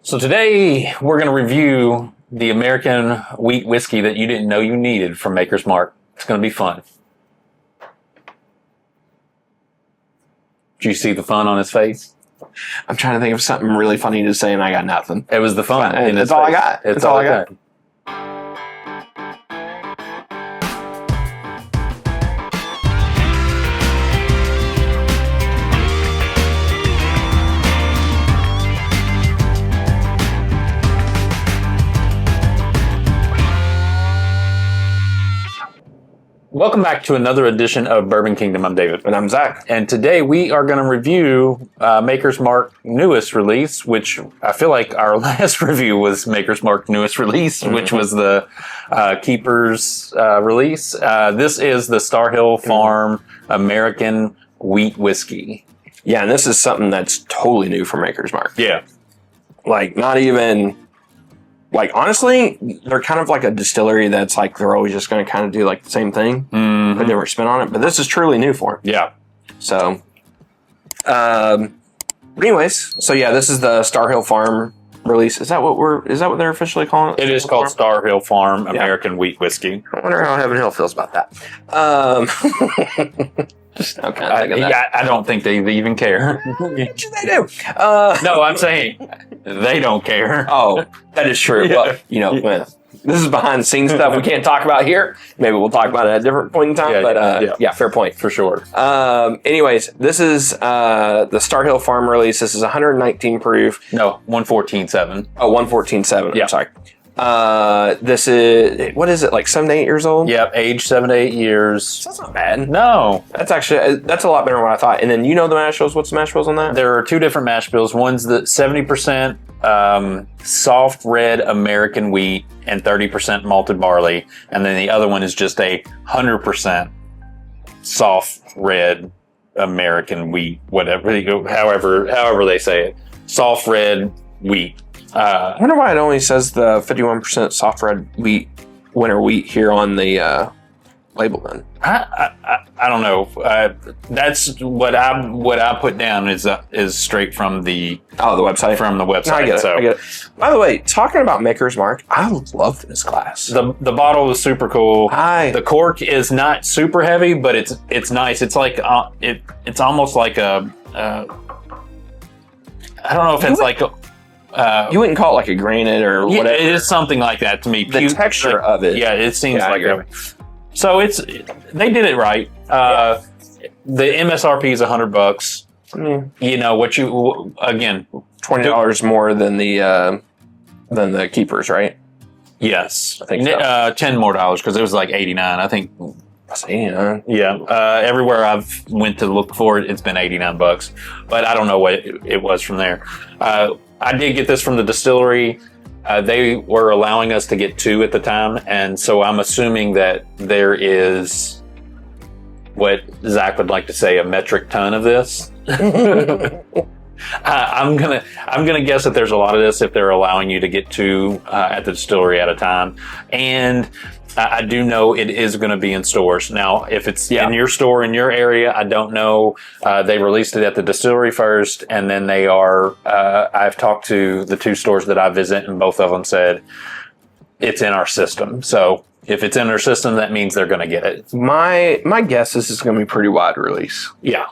So today we're going to review the American wheat whiskey that you didn't know you needed from Maker's Mark. It's going to be fun. Did you see the fun on his face? I'm trying to think of something really funny to say, and I got nothing. It was the fun. That's all I got. That's all I got. Welcome back to another edition of Bourbon Kingdom. I'm David. And I'm Zach. And today we are going to review Maker's Mark newest release, which I feel like our last review was Maker's Mark newest release, which was the Keeper's release. This is the Star Hill Farm American Wheat Whiskey. Yeah, and this is something that's totally new for Maker's Mark. Yeah. Like, not even... Like, honestly, they're kind of like a distillery that's like, they're always just going to kind of do like the same thing, put a different spin on it. But this is truly new for them. Yeah. So, anyways, so yeah, this is the Star Hill Farm release. Is that what they're officially calling it? It is called Star Hill Farm American Wheat Whiskey. I wonder how Heaven Hill feels about that. Just now kind of thinking that. Yeah, I don't think they even care. They do. No, I'm saying they don't care. Oh, that is true. Yeah. Well, you know, this is behind the scenes stuff we can't talk about here. Maybe we'll talk about it at a different point in time. Yeah, fair point. For sure. Anyways, this is the Star Hill Farm release. This is 119 proof. No, 114.7. Oh, 114.7. Yeah. I'm sorry. This is, what is it, like 7 to 8 years old? Yep, age 7 to 8 years. That's not bad. No. That's a lot better than what I thought. And then you know the mash bills. What's the mash bills on that? There are two different mash bills. One's the 70% soft red American wheat and 30% malted barley. And then the other one is just a 100% soft red American wheat, however they say it. Soft red wheat. I wonder why it only says the 51% soft red wheat, winter wheat here on the label then. I don't know. That's what I put down is straight from the website. From the website. No, I get it. I get it. By the way, talking about Maker's Mark, I love this glass. The bottle is super cool. The cork is not super heavy, but it's nice. It's like it's almost like a I don't know if it's like you wouldn't call it like a granite or whatever. It is something like that to me. The texture of it. Yeah, it seems like that. So they did it right. The MSRP is $100. You know what again, $20 more than the Keepers, right? Yes, I think so. $10 more because it was like 89. I think. That's 89. Yeah. Everywhere I've went to look for it, it's been $89. But I don't know what it was from there. I did get this from the distillery. They were allowing us to get 2 at the time, and so I'm assuming that there is what Zach would like to say, a metric ton of this. I'm gonna guess that there's a lot of this if they're allowing you to get 2 at the distillery at a time, and I do know it is going to be in stores. Now, if it's in your store, in your area, I don't know. They released it at the distillery first, and then they are, I've talked to the 2 stores that I visit, and both of them said it's in our system. So if it's in our system, that means they're going to get it. My guess is it's going to be pretty wide release. Yeah.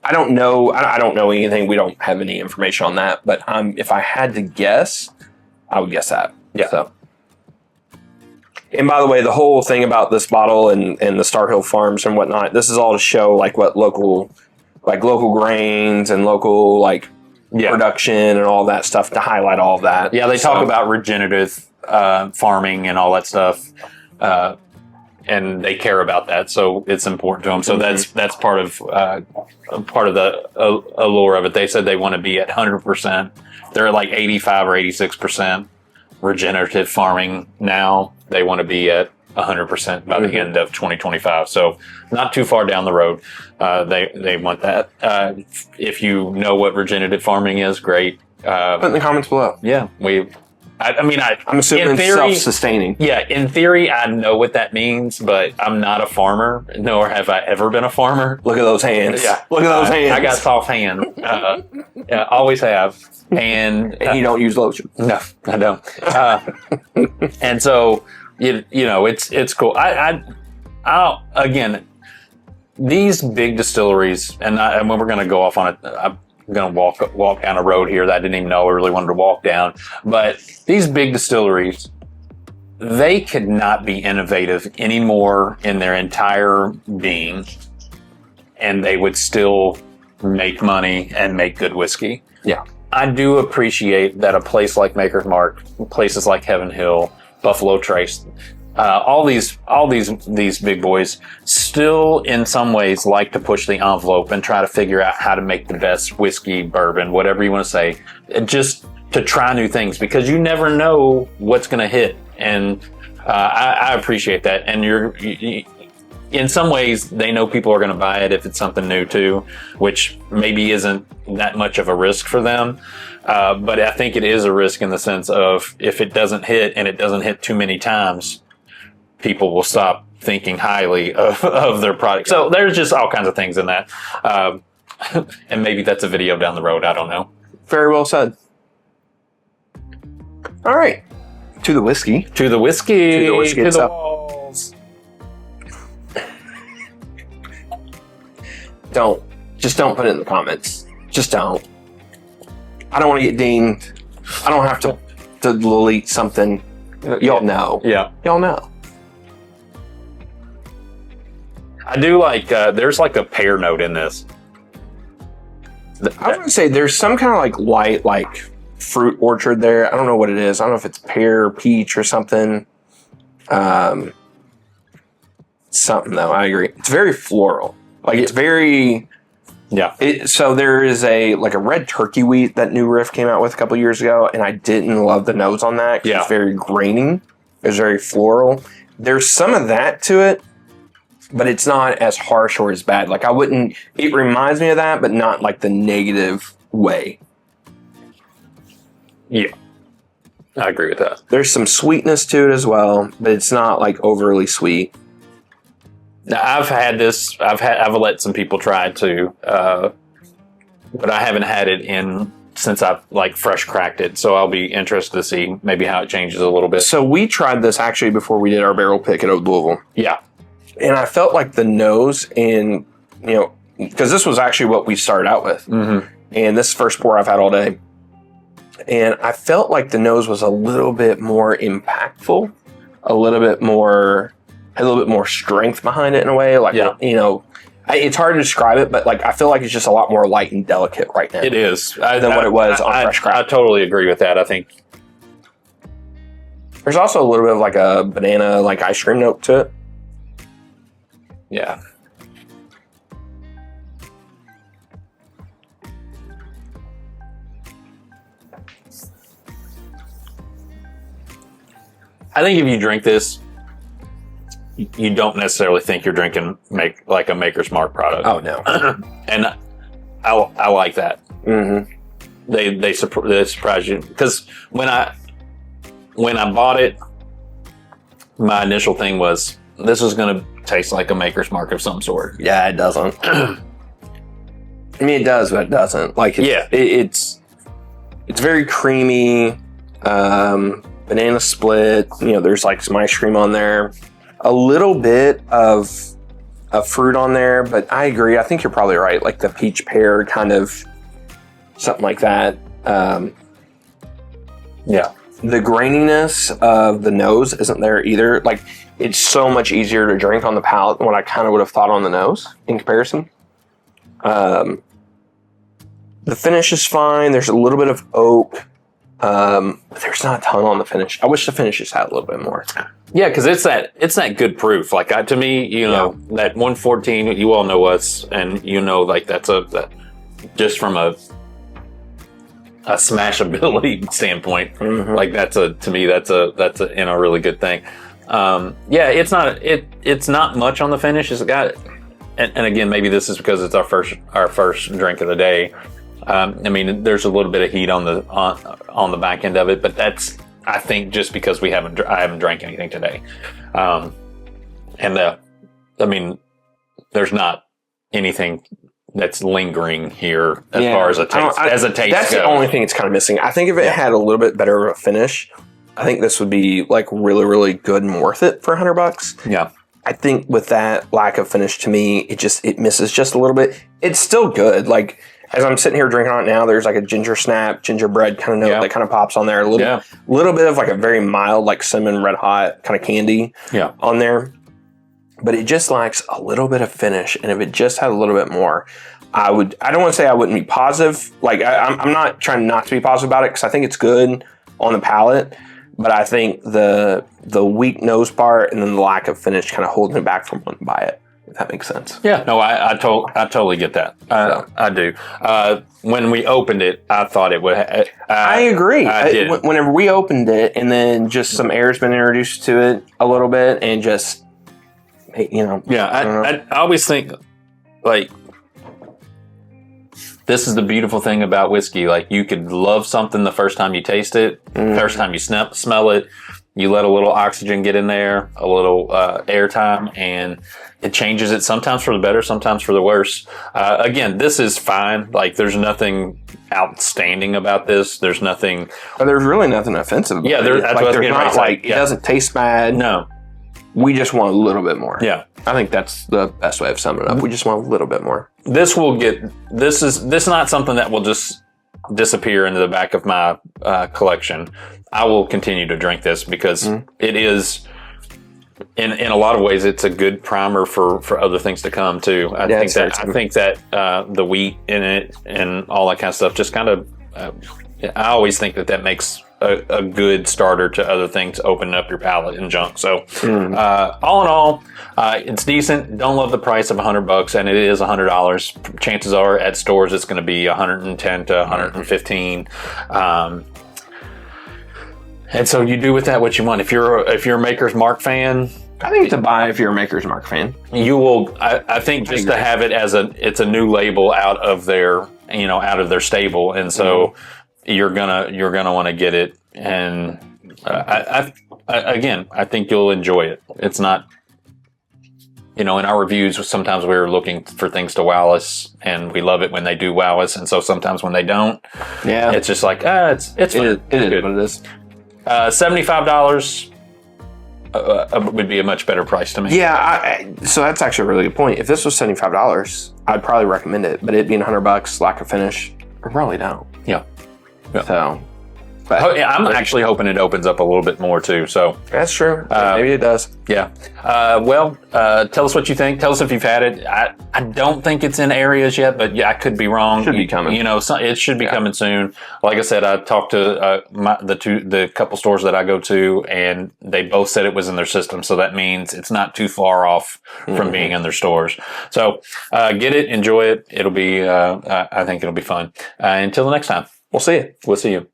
I don't know. I don't know anything. We don't have any information on that. But if I had to guess, I would guess that. Yeah. So. And by the way, the whole thing about this bottle and the Star Hill Farms and whatnot, this is all to show like what local grains and local production and all that stuff, to highlight all of that. Yeah, they talk about regenerative farming and all that stuff, and they care about that, so it's important to them. So that's part of the allure of it. They said they want to be at 100%. They're at like 85 or 86% regenerative farming now. They want to be at 100% by the end of 2025. So not too far down the road. They want that. If you know what regenerative farming is, great. Put in the comments below. Yeah, I mean, I'm assuming in it's theory, self-sustaining. yeah, in theory, I know what that means, but I'm not a farmer, nor have I ever been a farmer. Look at those hands. Yeah, Look at those hands. I got soft hands. Yeah, always have, and you don't use lotion. no, I don't. And so you know, it's cool. I'll again, these big distilleries, and when we're going to go off on it, I'm going to walk down a road here that I didn't even know I really wanted to walk down. But these big distilleries, they could not be innovative anymore in their entire being, and they would still make money and make good whiskey. Yeah. I do appreciate that a place like Maker's Mark, places like Heaven Hill, Buffalo Trace, all these big boys still in some ways like to push the envelope and try to figure out how to make the best whiskey, bourbon, whatever you want to say, just to try new things, because you never know what's going to hit. And I appreciate that. And in some ways, they know people are going to buy it if it's something new too, which maybe isn't that much of a risk for them. But I think it is a risk in the sense of if it doesn't hit, and it doesn't hit too many times, people will stop thinking highly of their product. So there's just all kinds of things in that. And maybe that's a video down the road. I don't know. Very well said. All right. To the whiskey. To the whiskey. To the whiskey to the itself. walls. Just don't put it in the comments. Just don't. I don't want to get dinged. I don't have to delete something. Y'all know. Yeah. Y'all know. I do like, there's like a pear note in this. I was going to say there's some kind of like light, like fruit orchard there. I don't know what it is. I don't know if it's pear, peach, or something. Something though. I agree. It's very floral. Like it's very. Yeah. So there is a red turkey wheat that New Riff came out with a couple years ago, and I didn't love the nose on that. Yeah. It's very grainy. It's very floral. There's some of that to it, but it's not as harsh or as bad. Like I wouldn't. It reminds me of that, but not like the negative way. Yeah. I agree with that. There's some sweetness to it as well, but it's not like overly sweet. Now, I've had this. I've let some people try it too, but I haven't had it since I've like fresh cracked it. So I'll be interested to see maybe how it changes a little bit. So we tried this actually before we did our barrel pick at Old Louisville. Yeah, and I felt like the nose, and because this was actually what we started out with, and this is the first pour I've had all day, and I felt like the nose was a little bit more impactful, a little bit more strength behind it in a way. Like, it's hard to describe it, but like I feel like it's just a lot more light and delicate right now. it is than what it was on fresh crack. I totally agree with that. I think there's also a little bit of like a banana, like ice cream note to it. Yeah. I think if you drink this, you don't necessarily think you're drinking like a Maker's Mark product. Oh no. And I like that. Mm-hmm. They surprise you, because when I bought it, my initial thing was this is going to taste like a Maker's Mark of some sort. Yeah, it doesn't. I mean, it does, but it doesn't. Like, it's very creamy. Banana split. There's like some ice cream on there. A little bit of fruit on there, but I agree. I think you're probably right. Like the peach pear kind of something like that. Yeah. The graininess of the nose isn't there either. Like it's so much easier to drink on the palate than what I kind of would have thought on the nose in comparison. The finish is fine. There's a little bit of oak. But there's not a ton on the finish. I wish the finish just had a little bit more. Yeah, because it's that good proof. Like to me, that 114. You all know us, and like that's just from a smashability standpoint. Mm-hmm. Like that's a really good thing. It's not much on the finish. It's got, and again, maybe this is because it's our first drink of the day. I mean, there's a little bit of heat on the back end of it, but I think just because I haven't drank anything today. There's not anything that's lingering here as far as a taste. That's the only thing it's kind of missing. I think if it had a little bit better of a finish, I think this would be like really, really good and worth it for $100. Yeah. I think with that lack of finish, to me, it misses just a little bit. It's still good. Like as I'm sitting here drinking on it now, there's like a ginger snap, gingerbread kind of note that kind of pops on there. A little bit of like a very mild, like cinnamon red hot kind of candy on there. But it just lacks a little bit of finish. And if it just had a little bit more, I don't want to say I wouldn't be positive. Like I'm not trying not to be positive about it because I think it's good on the palate. But I think the weak nose part and then the lack of finish kind of holding it back from wanting to buy it. If that makes sense. Yeah, no, I totally get that. I do. When we opened it, I thought it would. I agree. I did. Whenever we opened it, and then just some air's been introduced to it a little bit, and just I always think like this is the beautiful thing about whiskey. Like you could love something the first time you taste it, first time you smell it. You let a little oxygen get in there, a little airtime, and it changes it sometimes for the better, sometimes for the worse. Again, this is fine. Like, there's nothing outstanding about this. There's nothing. There's really nothing offensive about it. Yeah, there's not like it doesn't taste bad. No. We just want a little bit more. Yeah. I think that's the best way of summing it up. We just want a little bit more. This is not something that will just disappear into the back of my collection. I will continue to drink this because it is, in a lot of ways, it's a good primer for other things to come too. I think that the wheat in it and all that kind of stuff just kind of, I always think that makes a good starter to other things, opening up your palate and junk. So all in all, it's decent. Don't love the price of $100, and it is $100. Chances are at stores it's going to be $110 to $115. And so you do with that what you want. If you're a Maker's Mark fan, I think it's a buy if you're a Maker's Mark fan. You will. I think just to have it as it's a new label out of their stable, and so you're gonna want to get it. And I think you'll enjoy it. It's not. In our reviews, sometimes we're looking for things to wow us, and we love it when they do wow us. And so sometimes when they don't, it's just like it's fun. It is what it is. $75 would be a much better price to me. Yeah, so that's actually a really good point. If this was $75, I'd probably recommend it. But it being $100, lack of finish, I probably don't. Yeah. So, I'm actually hoping it opens up a little bit more too. So that's true. Maybe it does. Yeah. Tell us what you think. Tell us if you've had it. I don't think it's in areas yet, but I could be wrong. Should be coming. It should be coming soon. Like I said, I talked to the couple stores that I go to, and they both said it was in their system. So that means it's not too far off from being in their stores. So get it, enjoy it. It'll be. I think it'll be fun. Until the next time, we'll see you. We'll see you.